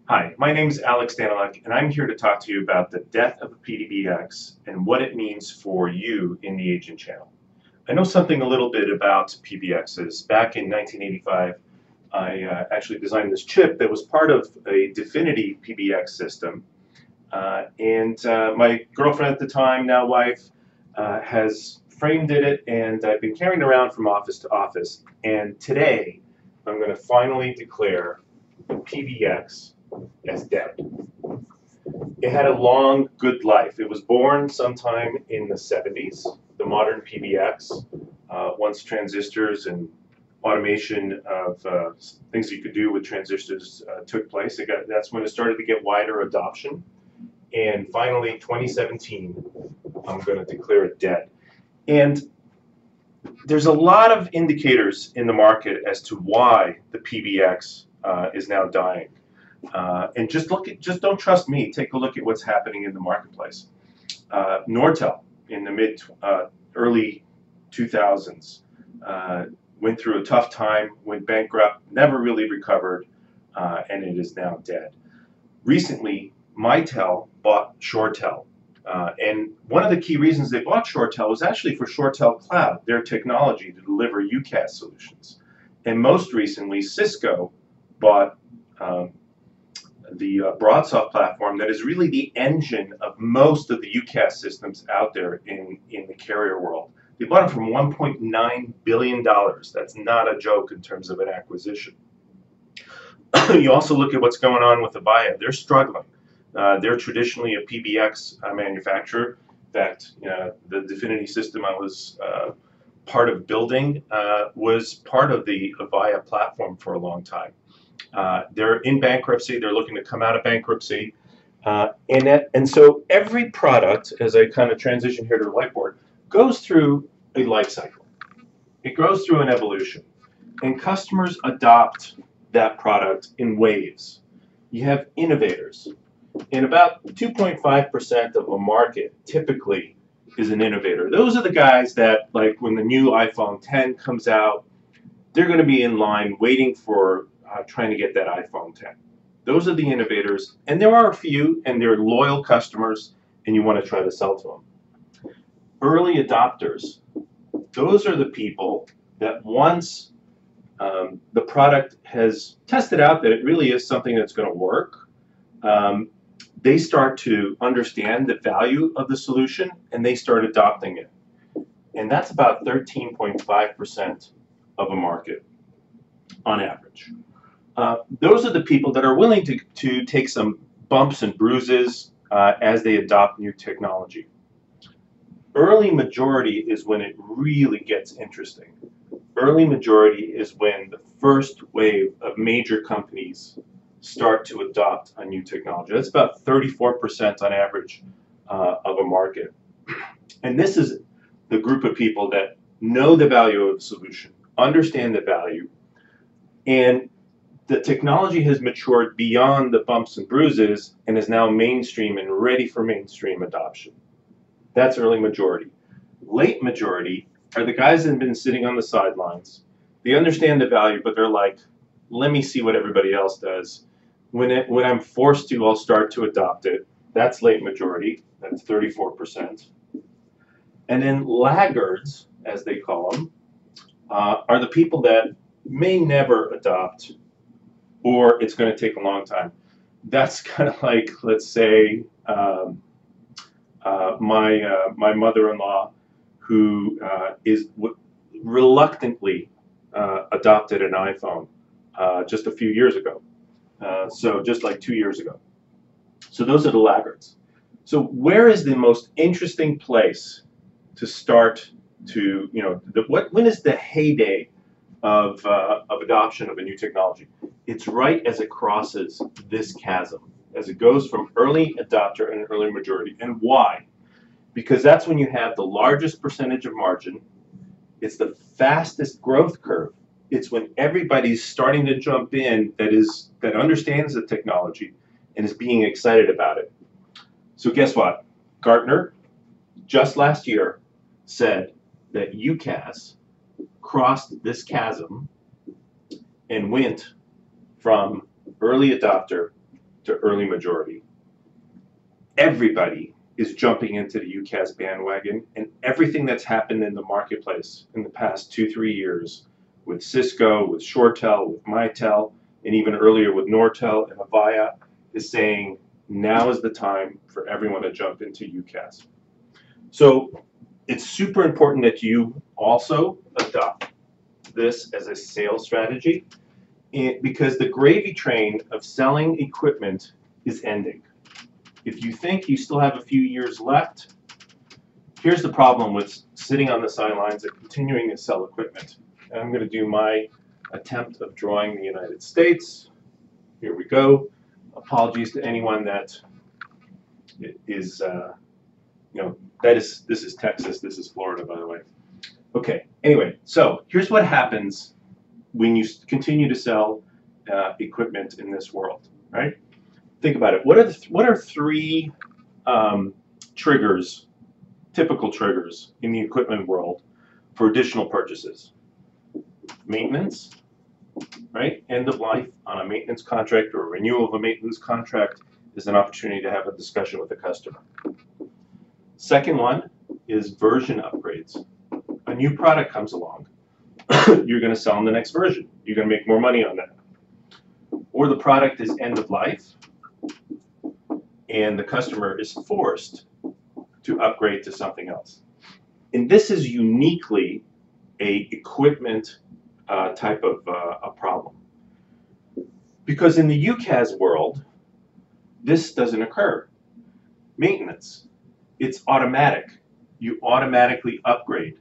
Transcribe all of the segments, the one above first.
Hi, my name is Alex Danilek, and I'm here to talk to you about the death of a PBX and what it means for you in the agent channel. I know something a little bit about PBXs. Back in 1985, I actually designed this chip that was part of a Definity PBX system. My girlfriend at the time, now wife, has framed it, and I've been carrying it around from office to office. And today, I'm going to finally declare the PBX as dead. It had a long, good life. It was born sometime in the 70s, the modern PBX, once transistors and automation of things you could do with transistors took place. That's when it started to get wider adoption. And finally, 2017, I'm going to declare it dead. And there's a lot of indicators in the market as to why the PBX is now dying. And just don't trust me. Take a look at what's happening in the marketplace. Nortel in the early 2000s went through a tough time, went bankrupt, never really recovered, and it is now dead. Recently, Mitel bought ShoreTel. And one of the key reasons they bought ShoreTel was actually for ShoreTel Cloud, their technology to deliver UCaaS solutions. And most recently, Cisco bought the BroadSoft platform that is really the engine of most of the UCaaS systems out there in the carrier world. They bought it from $1.9 billion. That's not a joke in terms of an acquisition. You also look at what's going on with Avaya. They're struggling. They're traditionally a PBX manufacturer. In fact, the Definity system I was part of building was part of the Avaya platform for a long time. They're in bankruptcy. They're looking to come out of bankruptcy. And so every product, as I kind of transition here to the whiteboard, goes through a life cycle. It goes through an evolution. And customers adopt that product in waves. You have innovators. And about 2.5% of a market typically is an innovator. Those are the guys that, like when the new iPhone 10 comes out, they're going to be in line waiting for trying to get that iPhone 10. Those are the innovators, and there are a few, and they're loyal customers, and you want to try to sell to them. Early adopters, those are the people that once the product has tested out that it really is something that's going to work, they start to understand the value of the solution, and they start adopting it. And that's about 13.5% of a market on average. Those are the people that are willing to take some bumps and bruises as they adopt new technology. Early majority is when it really gets interesting. Early majority is when the first wave of major companies start to adopt a new technology. That's about 34% on average of a market. And this is the group of people that know the value of the solution, understand the value, and the technology has matured beyond the bumps and bruises and is now mainstream and ready for mainstream adoption. That's early majority. Late majority are the guys that have been sitting on the sidelines. They understand the value, but they're like, let me see what everybody else does. When I'm forced to, I'll start to adopt it. That's late majority. That's 34%. And then laggards, as they call them, are the people that may never adopt, or it's going to take a long time. That's kind of like, let's say, my mother-in-law, who reluctantly adopted an iPhone just a few years ago. So just like 2 years ago. So those are the laggards. So where is the most interesting place to start to, when is the heyday of adoption of a new technology? It's right as it crosses this chasm, as it goes from early adopter and early majority. And why? Because that's when you have the largest percentage of margin. It's the fastest growth curve. It's when everybody's starting to jump in that understands the technology and is being excited about it. So guess what? Gartner, just last year, said that UCaaS crossed this chasm and went from early adopter to early majority. Everybody is jumping into the UCaaS bandwagon, and everything that's happened in the marketplace in the past 2-3 years with Cisco, with ShoreTel, with Mitel, and even earlier with Nortel and Avaya is saying now is the time for everyone to jump into UCaaS. So it's super important that you also adopt this as a sales strategy because the gravy train of selling equipment is ending. If you think you still have a few years left, here's the problem with sitting on the sidelines and continuing to sell equipment. And I'm going to do my attempt of drawing the United States. Here we go. Apologies to anyone that is, this is Texas, this is Florida, by the way. Okay, anyway, so here's what happens when you continue to sell equipment in this world, right? Think about it. What are three triggers, typical triggers in the equipment world for additional purchases? Maintenance, right? End of life on a maintenance contract or a renewal of a maintenance contract is an opportunity to have a discussion with the customer. Second one is version upgrades. A new product comes along. You're going to sell on the next version. You're going to make more money on that. Or the product is end of life, and the customer is forced to upgrade to something else. And this is uniquely a equipment type of a problem. Because in the UCaaS world, this doesn't occur. Maintenance, it's automatic. You automatically upgrade,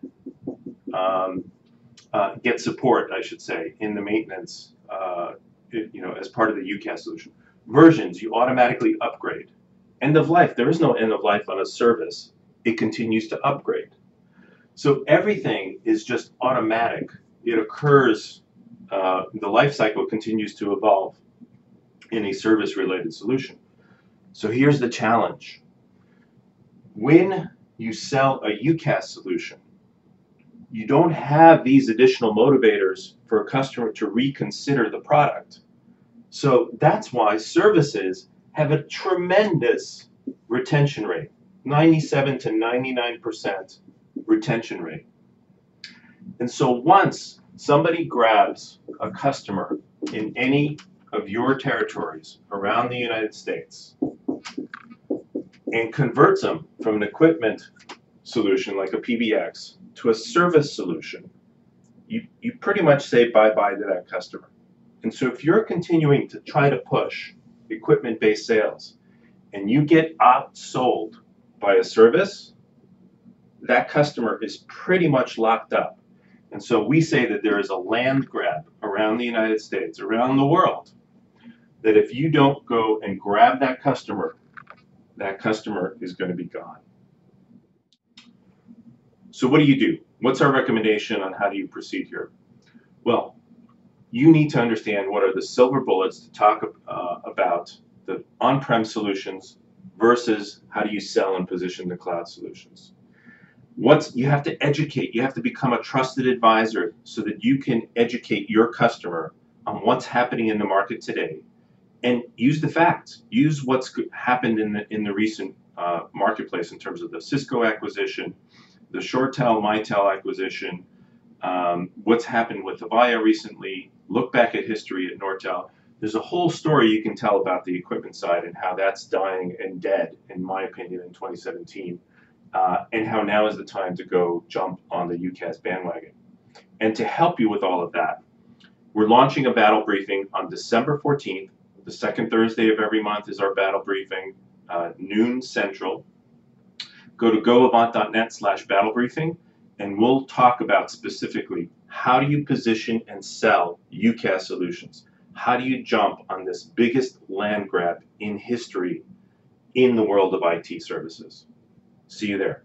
get support, I should say, in the maintenance, as part of the UCaaS solution. Versions, you automatically upgrade. End of life, there is no end of life on a service. It continues to upgrade. So everything is just automatic. It occurs, the life cycle continues to evolve in a service-related solution. So here's the challenge. When you sell a UCaaS solution, you don't have these additional motivators for a customer to reconsider the product. So that's why services have a tremendous retention rate, 97 to 99% retention rate. And so once somebody grabs a customer in any of your territories around the United States and converts them from an equipment solution like a PBX to a service solution, you pretty much say bye-bye to that customer. And so if you're continuing to try to push equipment-based sales and you get outsold by a service, that customer is pretty much locked up. And so we say that there is a land grab around the United States, around the world, that if you don't go and grab that customer is going to be gone. So what do you do? What's our recommendation on how do you proceed here? Well, you need to understand what are the silver bullets to talk about the on-prem solutions versus how do you sell and position the cloud solutions. You have to educate, you have to become a trusted advisor so that you can educate your customer on what's happening in the market today and use the facts, use what's happened in the recent marketplace in terms of the Cisco acquisition, the ShoreTel, Mitel acquisition, what's happened with Avaya recently, look back at history at Nortel. There's a whole story you can tell about the equipment side and how that's dying and dead, in my opinion, in 2017, and how now is the time to go jump on the UCaaS bandwagon. And to help you with all of that, we're launching a battle briefing on December 14th. The second Thursday of every month is our battle briefing, noon Central. Go to goavant.net/battlebriefing, and we'll talk about specifically how do you position and sell UCaaS solutions. How do you jump on this biggest land grab in history in the world of IT services? See you there.